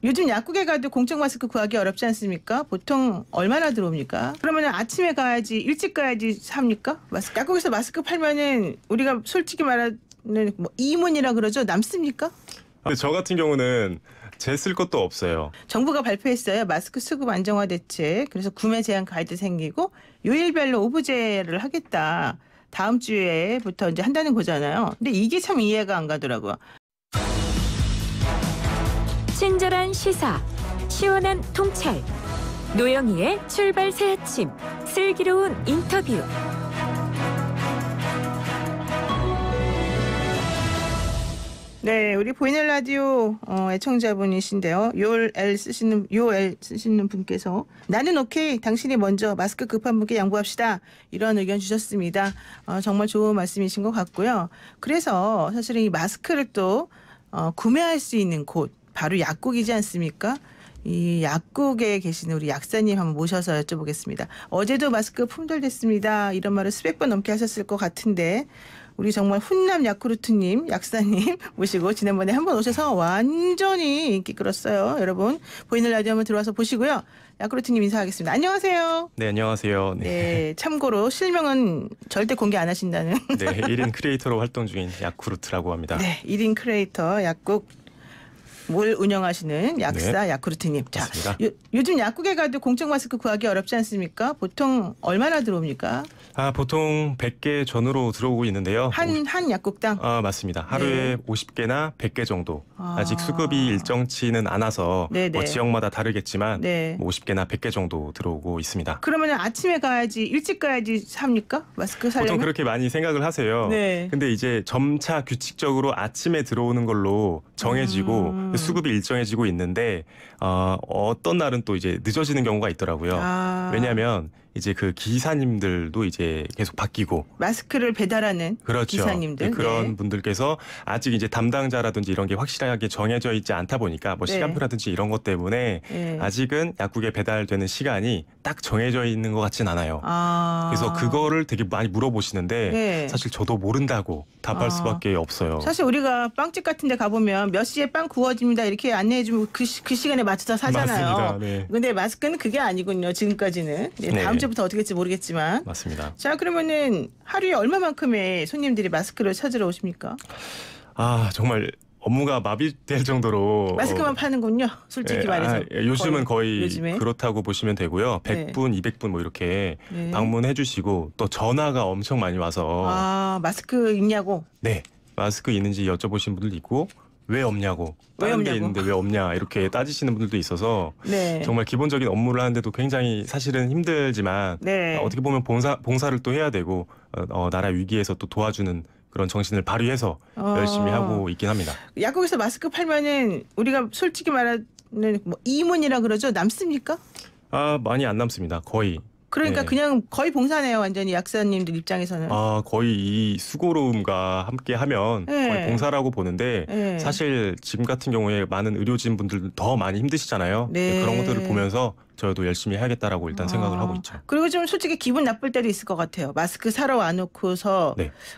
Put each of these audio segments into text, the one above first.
요즘 약국에 가도 공적 마스크 구하기 어렵지 않습니까? 보통 얼마나 들어옵니까? 그러면 아침에 가야지 일찍 가야지 삽니까? 약국에서 마스크 팔면은 우리가 솔직히 말하는 뭐 이문이라 그러죠. 남습니까? 근데 저 같은 경우는 제 쓸 것도 없어요. 정부가 발표했어요. 마스크 수급 안정화 대책. 그래서 구매 제한 가이드 생기고 요일별로 오부제를 하겠다. 다음 주에부터 이제 한다는 거잖아요. 근데 이게 참 이해가 안 가더라고요. 친절한 시사, 시원한 통찰, 노영희의 출발 새 아침, 슬기로운 인터뷰. 네, 우리 보이는 라디오 애청자분이신데요. 요엘 쓰시는 분께서 나는 오케이, 당신이 먼저 마스크 급한 분께 양보합시다. 이런 의견 주셨습니다. 정말 좋은 말씀이신 것 같고요. 그래서 사실은 이 마스크를 또 구매할 수 있는 곳 바로 약국이지 않습니까? 이 약국에 계시는 우리 약사님 한번 모셔서 여쭤보겠습니다. 어제도 마스크 품절됐습니다. 이런 말을 수백 번 넘게 하셨을 것 같은데 우리 정말 훈남 야쿠르트님 약사님 모시고 지난번에 한번 오셔서 완전히 인기 끌었어요. 여러분 보이는 라디오 한번 들어와서 보시고요. 야쿠르트님 인사하겠습니다. 안녕하세요. 네, 안녕하세요. 네, 참고로 실명은 절대 공개 안 하신다는. 네, 1인 크리에이터로 활동 중인 야쿠르트라고 합니다. 네, 1인 크리에이터 약국 뭘 운영하시는 약사 야쿠르트님. 자, 요즘 약국에 가도 공적 마스크 구하기 어렵지 않습니까? 보통 얼마나 들어옵니까? 보통 100개 전후로 들어오고 있는데요. 한 약국당? 맞습니다. 하루에 50개나 100개 정도. 아직 수급이 일정치는 않아서 뭐 지역마다 다르겠지만 뭐 50개나 100개 정도 들어오고 있습니다. 그러면 아침에 가야지 일찍 가야지 삽니까? 마스크 사려면? 보통 그렇게 많이 생각을 하세요. 근데 이제 점차 규칙적으로 아침에 들어오는 걸로 정해지고 수급이 일정해지고 있는데 어떤 날은 또 이제 늦어지는 경우가 있더라고요. 왜냐하면 이제 그 기사님들도 이제 계속 바뀌고 마스크를 배달하는 기사님들 그런 분들께서 아직 이제 담당자라든지 이런 게 확실하게 정해져 있지 않다 보니까 뭐 시간표라든지 이런 것 때문에 아직은 약국에 배달되는 시간이 딱 정해져 있는 것 같진 않아요. 그래서 그거를 되게 많이 물어보시는데 사실 저도 모른다고 답할 수밖에 없어요. 사실 우리가 빵집 같은 데 가보면 몇 시에 빵 구워집니다 이렇게 안내해주면 그 시간에 맞춰서 사잖아요. 맞습니다. 근데 마스크는 그게 아니군요. 지금까지는. 다음 주부터 어떻게 될지 모르겠지만. 맞습니다. 자, 그러면은 하루에 얼마만큼의 손님들이 마스크를 찾으러 오십니까? 정말 업무가 마비될 정도로 마스크만 파는군요. 솔직히 말해서. 요즘은 거의 그렇다고 보시면 되고요. 100분, 200분 뭐 이렇게 방문해 주시고 또 전화가 엄청 많이 와서 마스크 있냐고? 네. 마스크 있는지 여쭤보시는 분들도 있고 왜 없냐고. 다른 게 있는데 왜 없냐 이렇게 따지시는 분들도 있어서 정말 기본적인 업무를 하는데도 굉장히 사실은 힘들지만 어떻게 보면 봉사를 또 해야 되고 나라 위기에서 또 도와주는 그런 정신을 발휘해서 열심히 하고 있긴 합니다. 약국에서 마스크 팔면은 우리가 솔직히 말하는 뭐 이문이라 그러죠. 남습니까? 많이 안 남습니다. 거의. 그러니까 그냥 거의 봉사네요. 완전히 약사님들 입장에서는. 거의 이 수고로움과 함께 하면 거의 봉사라고 보는데 사실 지금 같은 경우에 많은 의료진 분들 더 많이 힘드시잖아요. 그런 것들을 보면서 저도 열심히 해야겠다라고 일단 생각을 하고 있죠. 그리고 좀 솔직히 기분 나쁠 때도 있을 것 같아요. 마스크 사러 와놓고서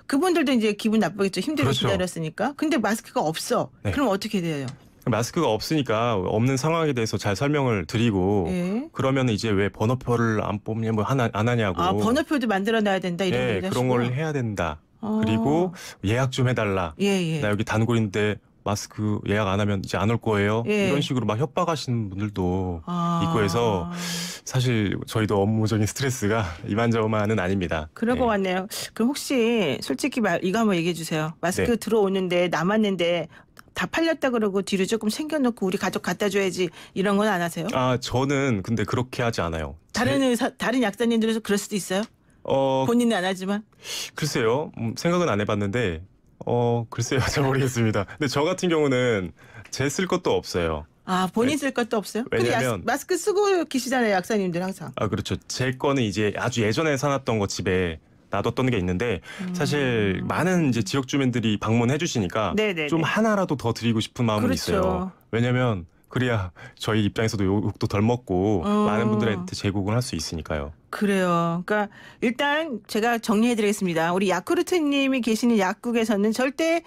그분들도 이제 기분 나쁘겠죠. 힘들게 기다렸으니까. 근데 마스크가 없어. 그럼 어떻게 돼요? 마스크가 없으니까 없는 상황에 대해서 잘 설명을 드리고 그러면 이제 왜 번호표를 안 뽑냐 뭐 안 하냐고. 번호표도 만들어놔야 된다 이런 얘기 그런 걸 해야 된다. 그리고 예약 좀 해달라. 나 여기 단골인데 마스크 예약 안 하면 이제 안 올 거예요. 이런 식으로 막 협박하시는 분들도 있고 해서 사실 저희도 업무적인 스트레스가 이만저만은 아닙니다. 그럴 것 같네요. 그럼 혹시 솔직히 이거 한번 얘기해 주세요. 마스크 들어오는데 남았는데 다 팔렸다 그러고 뒤로 조금 챙겨놓고 우리 가족 갖다 줘야지 이런 건 안 하세요? 저는 근데 그렇게 하지 않아요. 다른 약사님들에서 그럴 수도 있어요? 본인은 안 하지만? 글쎄요. 생각은 안 해봤는데 글쎄요. 잘 모르겠습니다. 근데 저 같은 경우는 제 쓸 것도 없어요. 본인 쓸 것도 없어요? 왜냐면 마스크 쓰고 계시잖아요. 약사님들 항상. 그렇죠. 제 거는 이제 아주 예전에 사놨던 거 집에 놔뒀던 게 있는데 사실 많은 이제 지역 주민들이 방문해 주시니까 좀 하나라도 더 드리고 싶은 마음은 있어요. 왜냐면 그래야 저희 입장에서도 욕도 덜 먹고 많은 분들한테 제공을 할 수 있으니까요. 그래요. 그러니까 일단 제가 정리해드리겠습니다. 우리 야쿠르트님이 계시는 약국에서는 절대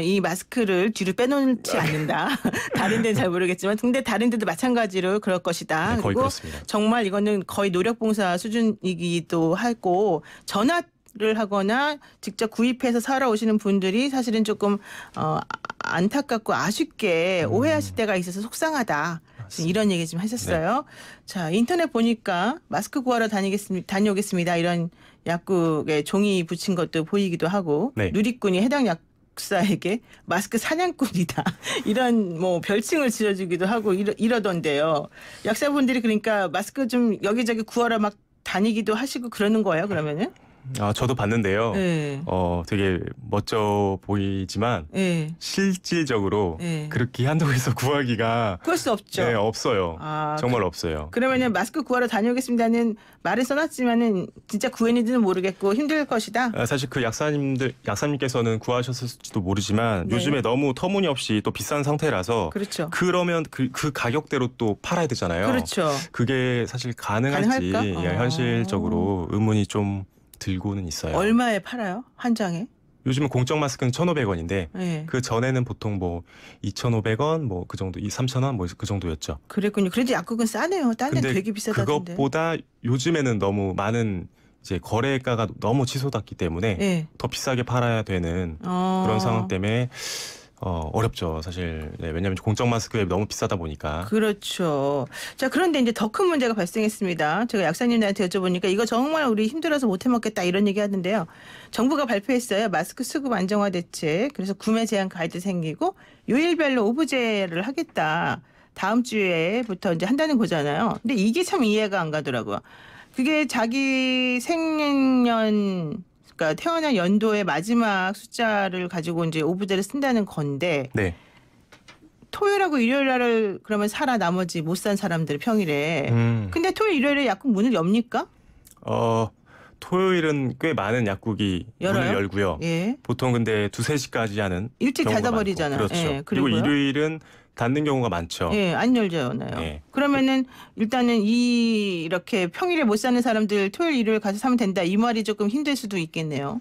이 마스크를 뒤로 빼놓지 않는다. 다른 데는 잘 모르겠지만 근데 다른 데도 마찬가지로 그럴 것이다. 네, 거의 그리고 그렇습니다. 정말 이거는 거의 노력봉사 수준이기도 하고 전화를 하거나 직접 구입해서 사러 오시는 분들이 사실은 조금 안타깝고 아쉽게 오해하실 때가 있어서 속상하다. 이런 얘기 좀 하셨어요. 네. 자, 인터넷 보니까 마스크 구하러 다녀오겠습니다. 이런 약국에 종이 붙인 것도 보이기도 하고 네. 누리꾼이 해당 약사에게 마스크 사냥꾼이다. 이런 뭐 별칭을 지어주기도 하고 이러던데요. 약사분들이 그러니까 마스크 좀 여기저기 구하러 막 다니기도 하시고 그러는 거예요, 그러면은? 저도 봤는데요. 네. 되게 멋져 보이지만 네. 실질적으로 네. 그렇게 한국에서 구하기가 구할 수 없죠. 네, 없어요. 정말 없어요. 그러면은 마스크 구하러 다녀오겠습니다는 말을 써놨지만은 진짜 구했는지는 모르겠고 힘들 것이다. 사실 그 약사님께서는 구하셨을지도 모르지만 네. 요즘에 너무 터무니없이 또 비싼 상태라서 그렇죠. 그러면 그 가격대로 또 팔아야 되잖아요. 그렇죠. 그게 사실 가능할지 현실적으로 의문이 좀 들고는 있어요. 얼마에 팔아요? 한 장에? 요즘은 공적 마스크는 1,500원인데 네. 그 전에는 보통 뭐 2,500원 뭐 그 정도, 3,000원 뭐 그 정도였죠. 그랬군요. 그래도 약국은 싸네요. 딴 데는 되게 비싸다던데. 그것보다 요즘에는 너무 많은 이제 거래가가 너무 치솟았기 때문에 네. 더 비싸게 팔아야 되는 그런 상황 때문에 어렵죠, 사실. 네, 왜냐하면 공적 마스크에 너무 비싸다 보니까. 그렇죠. 자, 그런데 이제 더 큰 문제가 발생했습니다. 제가 약사님들한테 여쭤보니까 이거 정말 우리 힘들어서 못 해먹겠다 이런 얘기 하는데요. 정부가 발표했어요. 마스크 수급 안정화 대책. 그래서 구매 제한 가이드 생기고 요일별로 오부제를 하겠다. 다음 주에부터 이제 한다는 거잖아요. 근데 이게 참 이해가 안 가더라고요. 그게 자기 생년 그러니까 태어난 연도의 마지막 숫자를 가지고 이제 오부제를 쓴다는 건데 네. 토요일하고 일요일 날을 그러면 살아 나머지 못 산 사람들 평일에. 근데 토요일 일요일에 약국 문을 엽니까? 토요일은 꽤 많은 약국이 문을 열고요. 예. 보통 근데 2-3시까지 하는 일찍 닫아버리잖아요. 그렇죠. 예, 그리고 일요일은 닫는 경우가 많죠. 예, 안 열잖아요. 예. 그러면은 일단은 이렇게 평일에 못 사는 사람들 토요일 일요일 가서 사면 된다. 이 말이 조금 힘들 수도 있겠네요.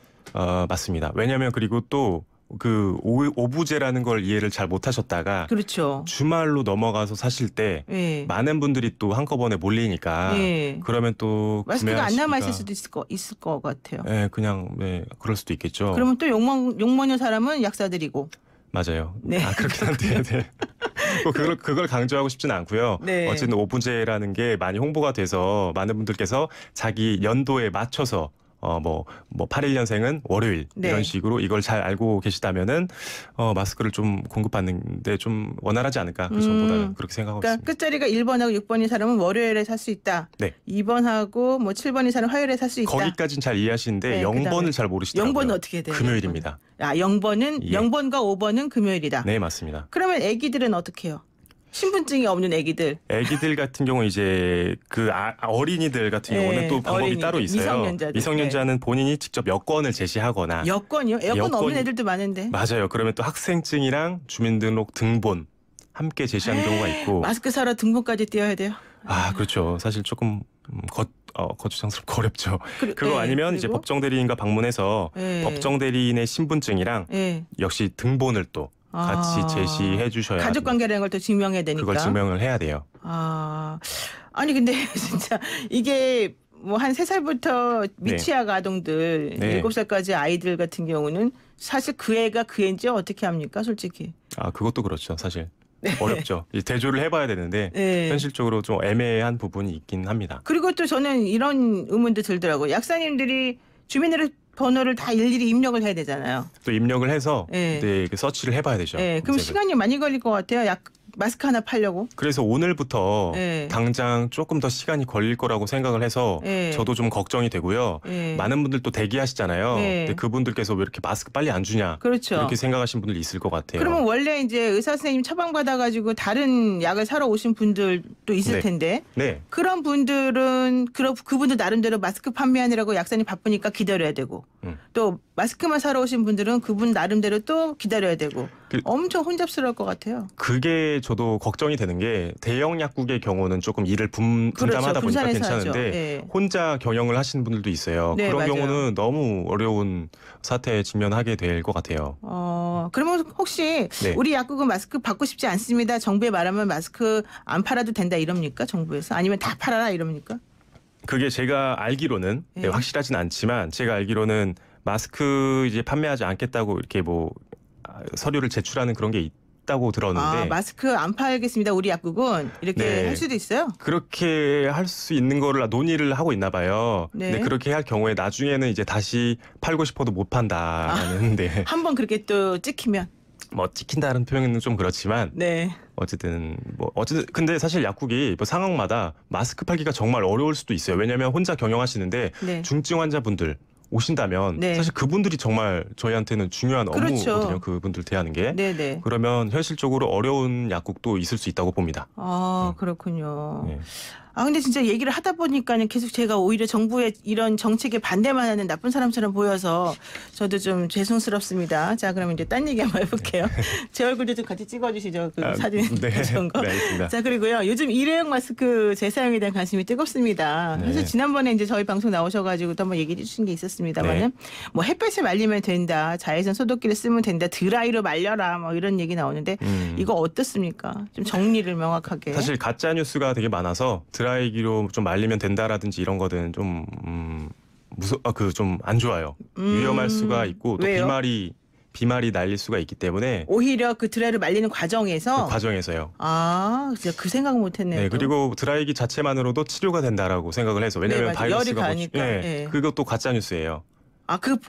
맞습니다. 왜냐하면 그리고 또 그 오부제라는 걸 이해를 잘 못하셨다가 그렇죠. 주말로 넘어가서 사실 때 예. 많은 분들이 또 한꺼번에 몰리니까 예. 그러면 또 마스크가 안 남아 있을 수도 있을 것 같아요. 네, 그냥 그럴 수도 있겠죠. 그러면 또 욕먹는 사람은 약사들이고. 맞아요. 네. 그렇긴 한데. 네. 그걸 강조하고 싶지는 않고요. 네. 어쨌든 오부제라는 게 많이 홍보가 돼서 많은 분들께서 자기 연도에 맞춰서 뭐 81년생은 월요일 네. 이런 식으로 이걸 잘 알고 계시다면은 마스크를 좀 공급받는데 좀 원활하지 않을까 그 전보다는 그렇게 생각하고 그러니까 있습니다. 끝자리가 1번하고 6번인 사람은 월요일에 살 수 있다. 네. 2번하고 뭐 7번인 사람은 화요일에 살 수 있다. 거기까지는 잘 이해하시는데 네, 0번을 잘 모르시더라고요. 0번은 어떻게 돼요? 금요일입니다. 0번은 0번과 5번은 금요일이다. 네, 맞습니다. 그러면 아기들은 어떻게 해요? 신분증이 없는 아기들. 아기들 같은 경우 이제 그 어린이들 같은 경우는 또 방법이 따로 있어요. 미성년자는 본인이 직접 여권을 제시하거나. 여권이요? 여권 없는 애들도 많은데. 맞아요. 그러면 또 학생증이랑 주민등록 등본 함께 제시하는 경우가 있고. 마스크 사러 등본까지 띄어야 돼요? 그렇죠. 사실 조금 거추장스럽고 어렵죠. 그거 아니면 이제 법정 대리인과 방문해서 법정 대리인의 신분증이랑 역시 등본을 또 같이 제시해 주셔야 가족관계라는 걸 또 증명해야 되니까. 그걸 증명을 해야 돼요. 아니 근데 진짜 이게 뭐 한 3살부터 미취학 아동들 7살까지 아이들 같은 경우는 사실 그 애가 그 애인지 어떻게 합니까 솔직히. 그것도 그렇죠 사실. 어렵죠. 대조를 해봐야 되는데 현실적으로 좀 애매한 부분이 있긴 합니다. 그리고 또 저는 이런 의문도 들더라고요. 약사님들이 주민번호를 다 일일이 입력을 해야 되잖아요. 또 입력을 해서 서치를 해봐야 되죠. 그럼 시간이 많이 걸릴 것 같아요. 마스크 하나 팔려고. 그래서 오늘부터 당장 조금 더 시간이 걸릴 거라고 생각을 해서 저도 좀 걱정이 되고요. 많은 분들 또 대기하시잖아요. 근데 그분들께서 왜 이렇게 마스크 빨리 안 주냐. 그렇죠. 이렇게 생각하시는 분들 있을 것 같아요. 그러면 원래 이제 의사 선생님 처방받아가지고 다른 약을 사러 오신 분들도 있을 텐데. 그런 분들은 그분들 나름대로 마스크 판매하느라고 약사님 바쁘니까 기다려야 되고 또 마스크만 사러 오신 분들은 그분 나름대로 또 기다려야 되고 엄청 혼잡스러울 것 같아요. 그게 저도 걱정이 되는 게 대형 약국의 경우는 조금 일을 분담하다 보니까 괜찮은데 네. 혼자 경영을 하시는 분들도 있어요. 네, 그런 맞아요. 경우는 너무 어려운 사태에 직면하게 될 것 같아요. 그러면 혹시 네. 우리 약국은 마스크 받고 싶지 않습니다. 정부에 말하면 마스크 안 팔아도 된다 이럽니까? 정부에서? 아니면 다 팔아라 이럽니까? 그게 제가 알기로는 네. 확실하진 않지만 제가 알기로는 마스크 이제 판매하지 않겠다고 이렇게 뭐 서류를 제출하는 그런 게 있다고 들었는데 마스크 안 팔겠습니다. 우리 약국은 이렇게 네. 할 수도 있어요? 그렇게 할 수 있는 거를 논의를 하고 있나 봐요. 네. 근데 그렇게 할 경우에 나중에는 이제 다시 팔고 싶어도 못 판다는 데 한번 그렇게 또 찍히면 뭐 찍힌다는 표현은 좀 그렇지만 네. 어쨌든 근데 사실 약국이 뭐 상황마다 마스크 팔기가 정말 어려울 수도 있어요. 왜냐하면 혼자 경영하시는데 네. 중증 환자분들 오신다면 네. 사실 그분들이 정말 저희한테는 중요한 그렇죠. 업무거든요. 그분들 대하는 게. 네네. 그러면 현실적으로 어려운 약국도 있을 수 있다고 봅니다. 그렇군요. 네. 근데 진짜 얘기를 하다 보니까는 계속 제가 오히려 정부의 이런 정책에 반대만 하는 나쁜 사람처럼 보여서 저도 좀 죄송스럽습니다. 자, 그러면 이제 딴 얘기 한번 해볼게요. 제 얼굴도 좀 같이 찍어주시죠. 그 사진 가져온 거. 네, 알겠습니다. 자, 그리고요. 요즘 일회용 마스크 재사용에 대한 관심이 뜨겁습니다. 네. 사실 지난번에 이제 저희 방송 나오셔가지고 또 한번 얘기해 주신 게 있었습니다만은 네. 뭐 햇볕에 말리면 된다. 자외선 소독기를 쓰면 된다. 드라이로 말려라. 뭐 이런 얘기 나오는데 이거 어떻습니까? 좀 정리를 명확하게. 사실 가짜 뉴스가 되게 많아서 드라이기로 좀 말리면 된다라든지 이런 거는 좀 좀 안 좋아요. 위험할 수가 있고 또 왜요? 비말이 날릴 수가 있기 때문에 오히려 그 드라이를 말리는 과정에서 그 과정에서요. 진짜 그 생각 못했네요. 네, 그리고 드라이기 자체만으로도 치료가 된다라고 생각을 해서 왜냐하면 네, 바이러스가 열이 가니까. 네. 그것도 가짜 뉴스예요.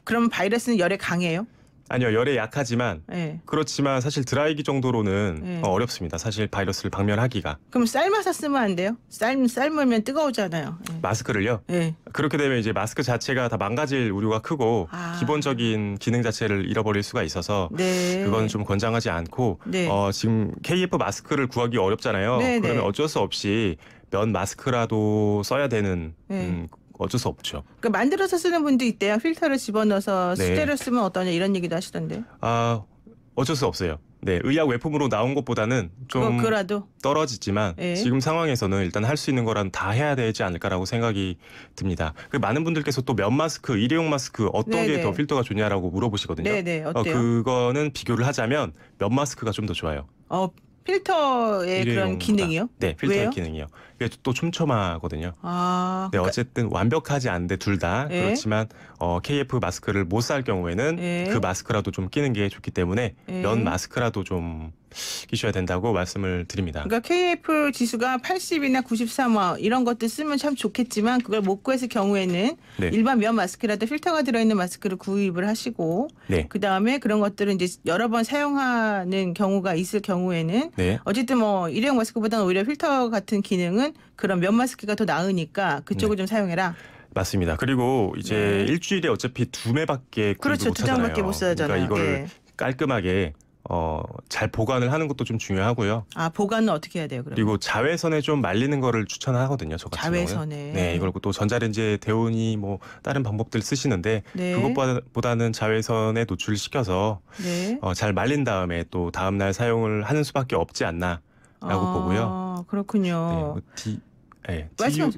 그럼 바이러스는 열에 강해요? 아니요, 열에 약하지만 네. 그렇지만 사실 드라이기 정도로는 네. 어렵습니다. 사실 바이러스를 박멸하기가. 그럼 삶아서 쓰면 안 돼요? 삶으면 뜨거우잖아요. 네. 마스크를요? 네. 그렇게 되면 이제 마스크 자체가 다 망가질 우려가 크고 기본적인 기능 자체를 잃어버릴 수가 있어서 네. 그건 좀 권장하지 않고 네. 지금 KF 마스크를 구하기 어렵잖아요. 네, 그러면 네. 어쩔 수 없이 면 마스크라도 써야 되는 어쩔 수 없죠. 그러니까 만들어서 쓰는 분도 있대요. 필터를 집어넣어서 네. 수제로 쓰면 어떠냐 이런 얘기도 하시던데. 어쩔 수 없어요. 네, 의약 외품으로 나온 것보다는 좀 그거라도 떨어지지만 네. 지금 상황에서는 일단 할 수 있는 거란 다 해야 되지 않을까라고 생각이 듭니다. 많은 분들께서 또 면 마스크, 일회용 마스크 어떤 게 더 필터가 좋냐라고 물어보시거든요. 네네, 어때요? 그거는 비교를 하자면 면 마스크가 좀 더 좋아요. 필터의 그런 기능이요? 네, 필터의 왜요? 기능이요. 이게 또 촘촘하거든요. 네, 그러니까 어쨌든 완벽하지 않은데 둘 다 그렇지만 KF 마스크를 못 살 경우에는 그 마스크라도 좀 끼는 게 좋기 때문에 면 마스크라도 좀 끼셔야 된다고 말씀을 드립니다. 그러니까 KF 지수가 80이나 93 이런 것들 쓰면 참 좋겠지만 그걸 못 구했을 경우에는 네. 일반 면 마스크라도 필터가 들어있는 마스크를 구입을 하시고 네. 그다음에 그런 것들은 이제 여러 번 사용하는 경우가 있을 경우에는 네. 어쨌든 뭐 일회용 마스크보다는 오히려 필터 같은 기능은 그런 면 마스크가 더 나으니까 그쪽을 좀 사용해라. 맞습니다. 그리고 이제 일주일에 어차피 2매밖에 그렇죠. 못 사잖아요. 2장밖에 못 사잖아요. 그러니까 이걸 깔끔하게 잘 보관을 하는 것도 좀 중요하고요. 보관은 어떻게 해야 돼요? 그러면? 그리고 자외선에 좀 말리는 거를 추천하거든요. 저 같은 자외선에. 경우는. 네, 이걸 또 전자레인지에 데우니 뭐 다른 방법들 쓰시는데 그것보다는 자외선에 노출시켜서 잘 말린 다음에 또 다음 날 사용을 하는 수밖에 없지 않나라고 보고요. 그렇군요.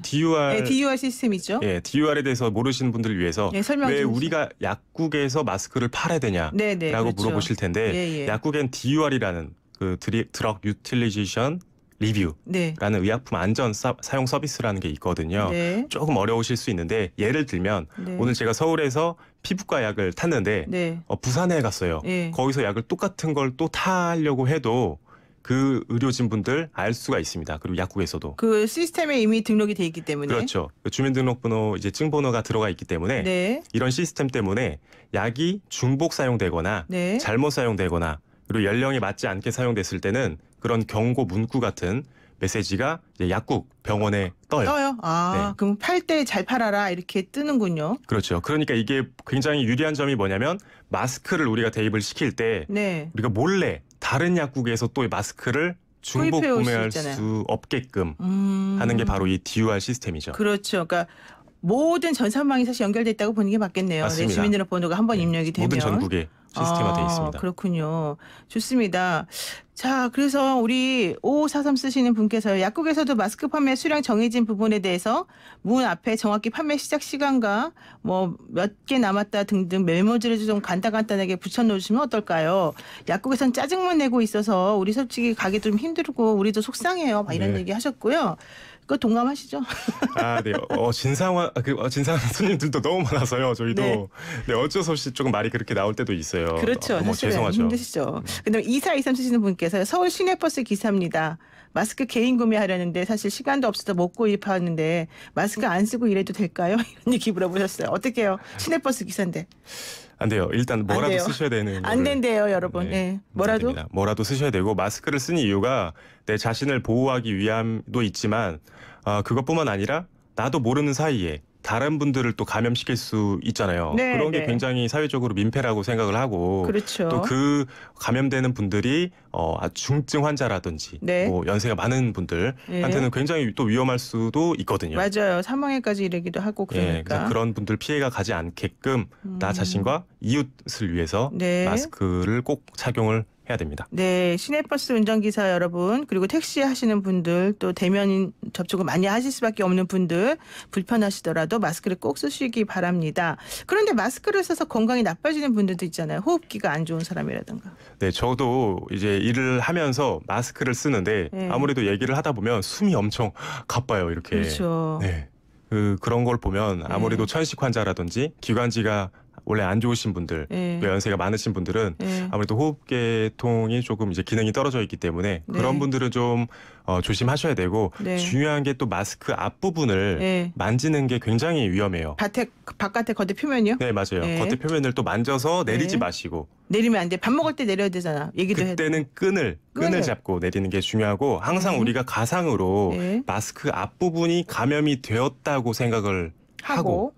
DUR 시스템이죠. DUR에 대해서 모르시는 분들을 위해서 왜 우리가 약국에서 마스크를 팔아야 되냐라고 그렇죠. 물어보실 텐데 약국엔 DUR이라는 그 드럭 유틸리제이션 리뷰라는 의약품 안전 사용 서비스라는 게 있거든요. 조금 어려우실 수 있는데 예를 들면 오늘 제가 서울에서 피부과 약을 탔는데 부산에 갔어요. 거기서 약을 똑같은 걸 또 타려고 해도 그 의료진 분들 알 수가 있습니다. 그리고 약국에서도. 그 시스템에 이미 등록이 돼 있기 때문에. 그렇죠. 주민등록번호 이제 증번호가 들어가 있기 때문에 이런 시스템 때문에 약이 중복 사용되거나 잘못 사용되거나 그리고 연령에 맞지 않게 사용됐을 때는 그런 경고 문구 같은 메시지가 이제 약국 병원에 떠요. 그럼 팔 때 잘 팔아라 이렇게 뜨는군요. 그렇죠. 그러니까 이게 굉장히 유리한 점이 뭐냐면 마스크를 우리가 대입을 시킬 때 우리가 몰래 다른 약국에서 또 마스크를 중복 구매할 수 없게끔 하는 게 바로 이 DUR 시스템이죠. 그렇죠. 그러니까 모든 전산망이 사실 연결돼 있다고 보는 게 맞겠네요. 맞습니다. 주민등록번호가 한번 입력이 되면. 모든 전국에. 시스템화되어 있습니다. 그렇군요. 좋습니다. 자, 그래서 우리 5543 쓰시는 분께서 약국에서도 마스크 판매 수량 정해진 부분에 대해서 문 앞에 정확히 판매 시작 시간과 뭐 몇 개 남았다 등등 메모지를 좀 간단하게 붙여놓으시면 어떨까요? 약국에선 짜증만 내고 있어서 우리 솔직히 가기 좀 힘들고 우리도 속상해요. 막 이런 얘기 하셨고요. 그거 동감하시죠? 네. 진상 손님들도 너무 많아서요. 저희도 네, 어쩔 수 없이 조금 말이 그렇게 나올 때도 있어요. 그렇죠. 죄송하죠. 힘드시죠. 그다음에 2423 쓰시는 분께서 서울 시내버스 기사입니다. 마스크 개인 구매하려는데 사실 시간도 없어서 못 구입하는데 마스크 안 쓰고 일해도 될까요? 이런 얘기 물어보셨어요. 어떻게 해요? 시내버스 기사인데. 안 돼요. 일단 뭐라도 쓰셔야 되는. 안 된대요, 여러분. 네. 뭐라도 쓰셔야 되고 마스크를 쓰는 이유가 내 자신을 보호하기 위함도 있지만 그것뿐만 아니라 나도 모르는 사이에 다른 분들을 또 감염시킬 수 있잖아요. 그런 게 굉장히 사회적으로 민폐라고 생각을 하고 그렇죠. 또 그 감염되는 분들이 중증 환자라든지 뭐 연세가 많은 분들한테는 굉장히 또 위험할 수도 있거든요. 맞아요. 사망에까지 이르기도 하고 그러니까. 그래서 그런 분들 피해가 가지 않게끔 나 자신과 이웃을 위해서 마스크를 꼭 착용을 해야 됩니다. 네, 시내버스 운전기사 여러분, 그리고 택시 하시는 분들, 또 대면 접촉을 많이 하실 수밖에 없는 분들 불편하시더라도 마스크를 꼭 쓰시기 바랍니다. 그런데 마스크를 써서 건강이 나빠지는 분들도 있잖아요. 호흡기가 안 좋은 사람이라든가. 네, 저도 이제 일을 하면서 마스크를 쓰는데 아무래도 얘기를 하다 보면 숨이 엄청 가빠요, 이렇게. 그렇죠. 네. 그런 걸 보면 아무래도 천식 환자라든지 기관지가 원래 안 좋으신 분들, 연세가 많으신 분들은 아무래도 호흡계통이 조금 이제 기능이 떨어져 있기 때문에 그런 분들은 좀 조심하셔야 되고 중요한 게 또 마스크 앞부분을 만지는 게 굉장히 위험해요. 바깥에 겉에 표면이요? 네, 맞아요. 겉에 표면을 또 만져서 내리지 마시고. 내리면 안 돼. 밥 먹을 때 내려야 되잖아. 얘기도 해야 돼. 그때는 끈을 잡고 내리는 게 중요하고 항상 우리가 가상으로 마스크 앞부분이 감염이 되었다고 생각을 하고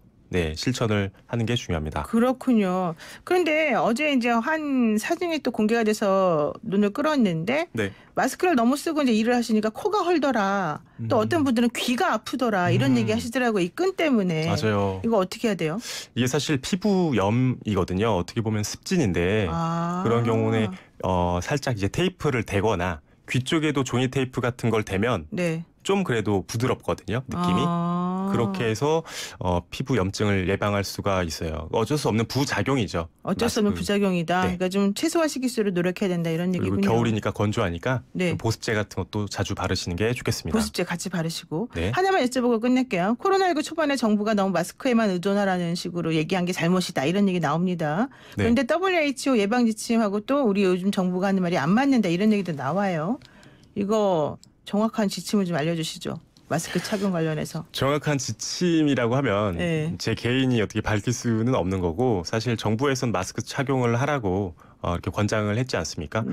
실천을 하는 게 중요합니다. 그렇군요. 그런데 어제 이제 한 사진이 또 공개가 돼서 눈을 끌었는데 마스크를 너무 쓰고 이제 일을 하시니까 코가 헐더라. 또 어떤 분들은 귀가 아프더라. 이런 얘기 하시더라고요. 이 끈 때문에. 맞아요. 이거 어떻게 해야 돼요? 이게 사실 피부염이거든요. 어떻게 보면 습진인데 그런 경우는 살짝 이제 테이프를 대거나 귀 쪽에도 종이 테이프 같은 걸 대면 좀 그래도 부드럽거든요. 느낌이. 그렇게 해서 피부 염증을 예방할 수가 있어요. 어쩔 수 없는 부작용이죠. 어쩔 수 없는 부작용이다. 그러니까 좀 최소화시킬수록 노력해야 된다 이런 얘기군요. 그리고 겨울이니까 건조하니까 보습제 같은 것도 자주 바르시는 게 좋겠습니다. 보습제 같이 바르시고. 하나만 여쭤보고 끝낼게요. 코로나19 초반에 정부가 너무 마스크에만 의존하라는 식으로 얘기한 게 잘못이다 이런 얘기 나옵니다. 그런데 WHO 예방지침하고 또 우리 요즘 정부가 하는 말이 안 맞는다 이런 얘기도 나와요. 이거 정확한 지침을 좀 알려주시죠. 마스크 착용 관련해서. 정확한 지침이라고 하면 제 개인이 어떻게 밝힐 수는 없는 거고 사실 정부에서는 마스크 착용을 하라고 이렇게 권장을 했지 않습니까?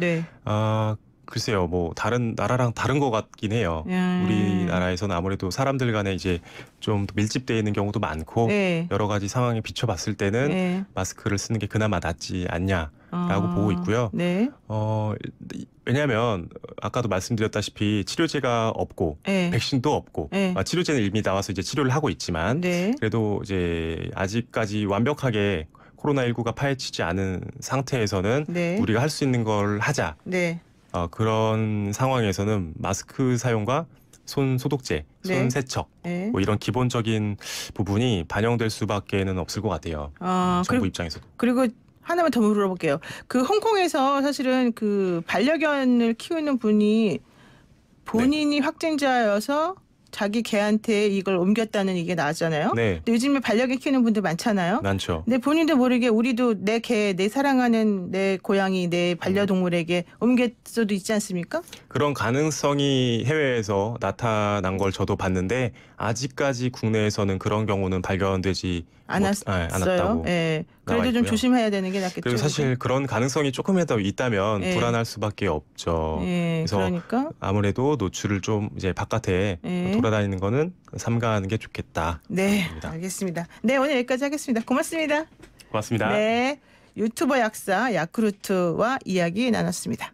글쎄요, 뭐 다른 나라랑 다른 것 같긴 해요. 우리나라에서는 아무래도 사람들 간에 이제 좀 밀집되어 있는 경우도 많고 여러 가지 상황에 비춰봤을 때는 마스크를 쓰는 게 그나마 낫지 않냐라고 보고 있고요. 왜냐하면 아까도 말씀드렸다시피 치료제가 없고 백신도 없고 치료제는 이미 나와서 이제 치료를 하고 있지만 그래도 이제 아직까지 완벽하게 코로나19가 파헤치지 않은 상태에서는 우리가 할 수 있는 걸 하자. 그런 상황에서는 마스크 사용과 손 소독제, 손 세척 뭐 이런 기본적인 부분이 반영될 수밖에는 없을 것 같아요. 정부 입장에서도. 그리고 하나만 더 물어볼게요. 그 홍콩에서 사실은 그 반려견을 키우는 분이 본인이 확진자여서 자기 개한테 이걸 옮겼다는 얘기가 나왔잖아요. 근데 요즘에 반려견 키우는 분들 많잖아요. 많죠. 근데 본인도 모르게 우리도 내 개, 내 사랑하는 내 고양이, 내 반려동물에게 옮길 수도 있지 않습니까? 그런 가능성이 해외에서 나타난 걸 저도 봤는데 아직까지 국내에서는 그런 경우는 발견되지 않았다고. 그래도 좀 조심해야 되는 게 낫겠죠. 그리고 사실 그런 가능성이 조금이라도 있다면 불안할 수밖에 없죠. 그래서 아무래도 노출을 좀 이제 바깥에 돌아다니는 거는 삼가하는 게 좋겠다. 알겠습니다. 오늘 여기까지 하겠습니다. 고맙습니다. 고맙습니다. 유튜버 약사 야쿠르트와 이야기 나눴습니다.